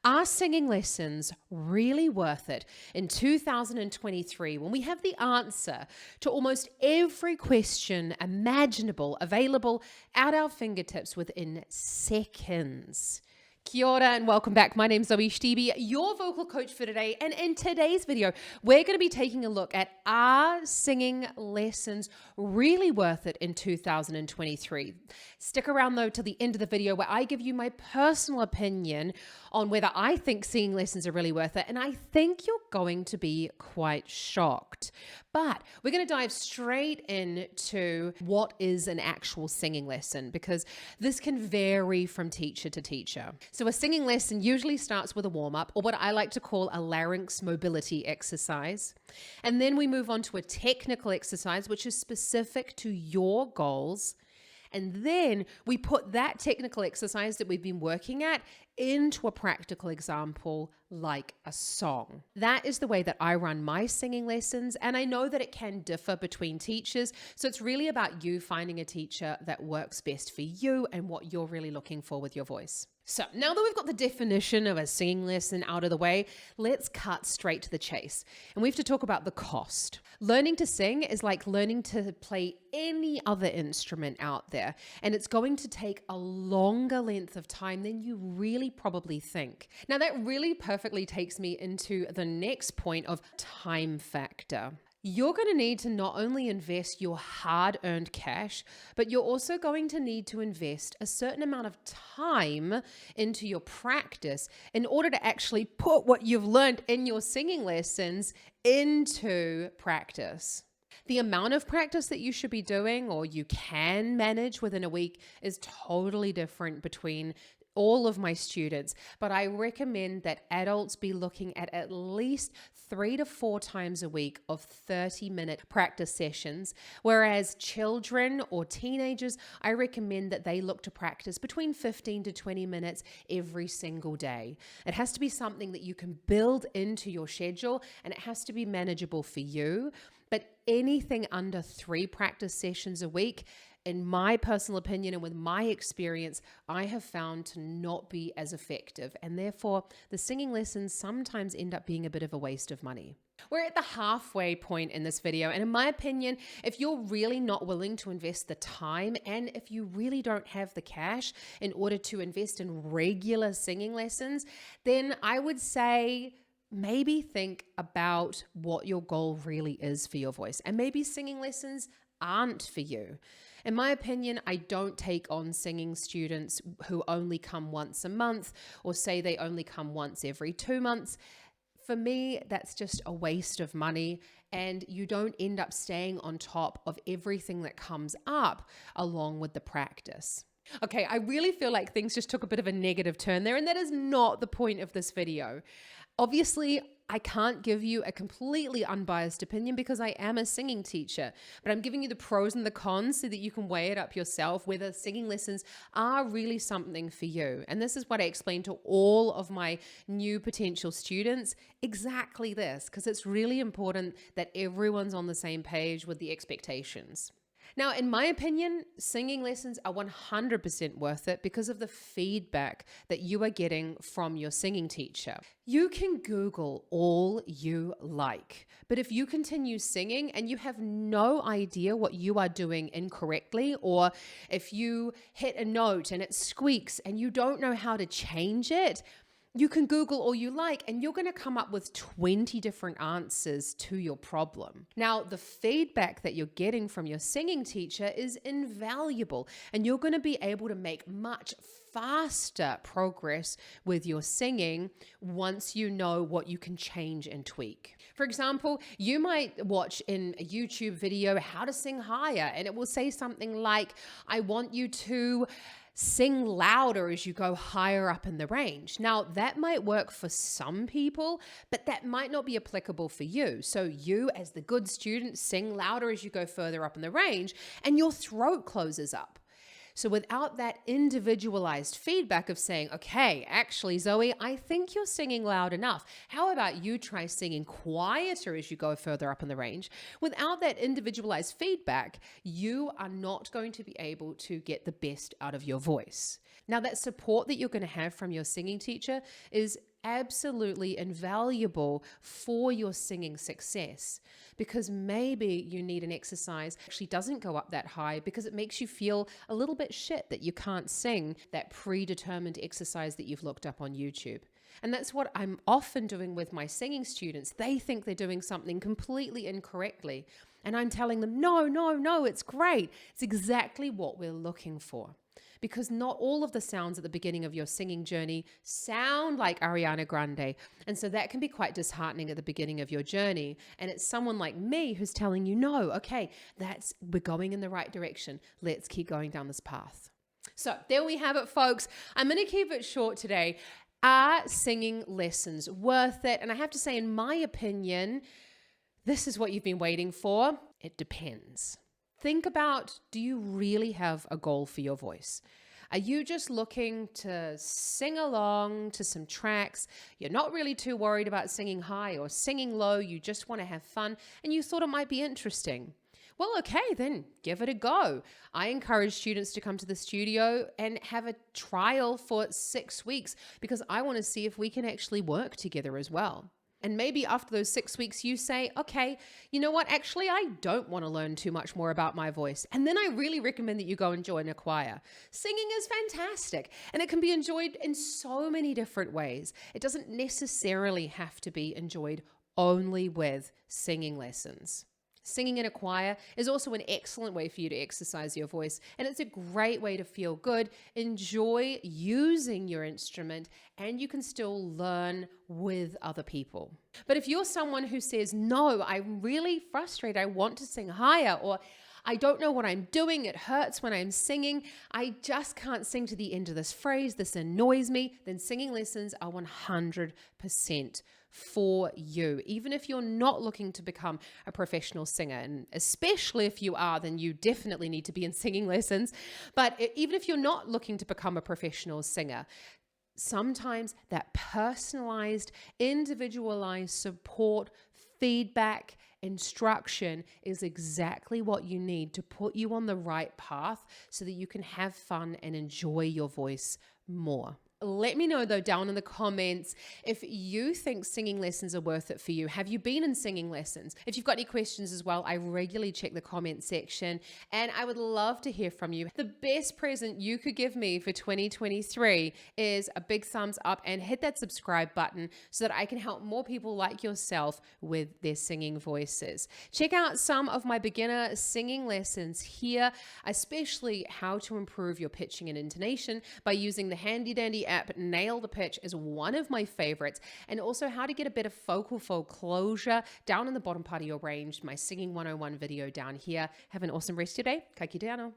Are singing lessons really worth it in 2023 when we have the answer to almost every question imaginable available at our fingertips within seconds? Kia ora and welcome back. My name's Zoe Stebe, your vocal coach for today. And in today's video, we're going to be taking a look at are singing lessons really worth it in 2023? Stick around though to the end of the video where I give you my personal opinion on whether I think singing lessons are really worth it. And I think you're going to be quite shocked. But we're going to dive straight into what is an actual singing lesson because this can vary from teacher to teacher. So a singing lesson usually starts with a warm-up or what I like to call a larynx mobility exercise. And then we move on to a technical exercise, which is specific to your goals. And then we put that technical exercise that we've been working at into a practical example like a song. That is the way that I run my singing lessons, and I know that it can differ between teachers, so it's really about you finding a teacher that works best for you and what you're really looking for with your voice. So now that we've got the definition of a singing lesson out of the way, let's cut straight to the chase. And we have to talk about the cost. Learning to sing is like learning to play any other instrument out there, and it's going to take a longer length of time than you really probably think. Now that really perfectly takes me into the next point of time factor. You're going to need to not only invest your hard-earned cash, but you're also going to need to invest a certain amount of time into your practice in order to actually put what you've learned in your singing lessons into practice. The amount of practice that you should be doing or you can manage within a week is totally different between all of my students, but I recommend that adults be looking at least 3 to 4 times a week of 30-minute practice sessions, whereas children or teenagers, I recommend that they look to practice between 15 to 20 minutes every single day. It has to be something that you can build into your schedule, and it has to be manageable for you, but anything under 3 practice sessions a week, in my personal opinion and with my experience, I have found to not be as effective. And therefore, the singing lessons sometimes end up being a bit of a waste of money. We're at the halfway point in this video. And in my opinion, if you're really not willing to invest the time and if you really don't have the cash in order to invest in regular singing lessons, then I would say maybe think about what your goal really is for your voice. And maybe singing lessons aren't for you. In my opinion, I don't take on singing students who only come once a month or say they only come once every 2 months. For me, that's just a waste of money, and you don't end up staying on top of everything that comes up along with the practice. Okay, I really feel like things just took a bit of a negative turn there, and that is not the point of this video. Obviously, I can't give you a completely unbiased opinion because I am a singing teacher, but I'm giving you the pros and the cons so that you can weigh it up yourself, whether singing lessons are really something for you. And this is what I explain to all of my new potential students, exactly this, because it's really important that everyone's on the same page with the expectations. Now, in my opinion, singing lessons are 100% worth it because of the feedback that you are getting from your singing teacher. You can Google all you like, but if you continue singing and you have no idea what you are doing incorrectly, or if you hit a note and it squeaks and you don't know how to change it, you can Google all you like and you're going to come up with 20 different answers to your problem. Now, the feedback that you're getting from your singing teacher is invaluable, and you're going to be able to make much faster progress with your singing once you know what you can change and tweak. For example, you might watch in a YouTube video how to sing higher, and it will say something like, I want you to sing louder as you go higher up in the range. Now, that might work for some people, but that might not be applicable for you. So you, as the good student, sing louder as you go further up in the range, and your throat closes up. So without that individualized feedback of saying, okay, actually, Zoe, I think you're singing loud enough. How about you try singing quieter as you go further up in the range? Without that individualized feedback, you are not going to be able to get the best out of your voice. Now, that support that you're going to have from your singing teacher is absolutely invaluable for your singing success, because maybe you need an exercise that actually doesn't go up that high because it makes you feel a little bit shit that you can't sing that predetermined exercise that you've looked up on YouTube. And that's what I'm often doing with my singing students. They think they're doing something completely incorrectly. And I'm telling them, no, it's great. It's exactly what we're looking for. Because not all of the sounds at the beginning of your singing journey sound like Ariana Grande. And so that can be quite disheartening at the beginning of your journey. And it's someone like me who's telling you, no, okay, we're going in the right direction. Let's keep going down this path. So there we have it, folks. I'm going to keep it short today. Are singing lessons worth it? And I have to say, in my opinion, this is what you've been waiting for. It depends. Think about, do you really have a goal for your voice? Are you just looking to sing along to some tracks? You're not really too worried about singing high or singing low. You just want to have fun and you thought it might be interesting. Well, okay, then give it a go. I encourage students to come to the studio and have a trial for 6 weeks because I want to see if we can actually work together as well. And maybe after those 6 weeks, you say, okay, you know what? Actually, I don't want to learn too much more about my voice. And then I really recommend that you go and join a choir. Singing is fantastic, and it can be enjoyed in so many different ways. It doesn't necessarily have to be enjoyed only with singing lessons. Singing in a choir is also an excellent way for you to exercise your voice, and it's a great way to feel good, enjoy using your instrument, and you can still learn with other people. But if you're someone who says, no, I'm really frustrated, I want to sing higher, or I don't know what I'm doing, it hurts when I'm singing, I just can't sing to the end of this phrase, this annoys me, then singing lessons are 100% for you. Even if you're not looking to become a professional singer, and especially if you are, then you definitely need to be in singing lessons. But even if you're not looking to become a professional singer, sometimes that personalized, individualized support, feedback, instruction is exactly what you need to put you on the right path so that you can have fun and enjoy your voice more. Let me know though down in the comments if you think singing lessons are worth it for you. Have you been in singing lessons? If you've got any questions as well, I regularly check the comment section and I would love to hear from you. The best present you could give me for 2023 is a big thumbs up and hit that subscribe button so that I can help more people like yourself with their singing voices. Check out some of my beginner singing lessons here, especially how to improve your pitching and intonation by using the handy dandy app. Nail the Pitch is one of my favorites, and also how to get a bit of vocal fold closure down in the bottom part of your range, my Singing 101 video down here. Have an awesome rest of your day. Ka kite anō.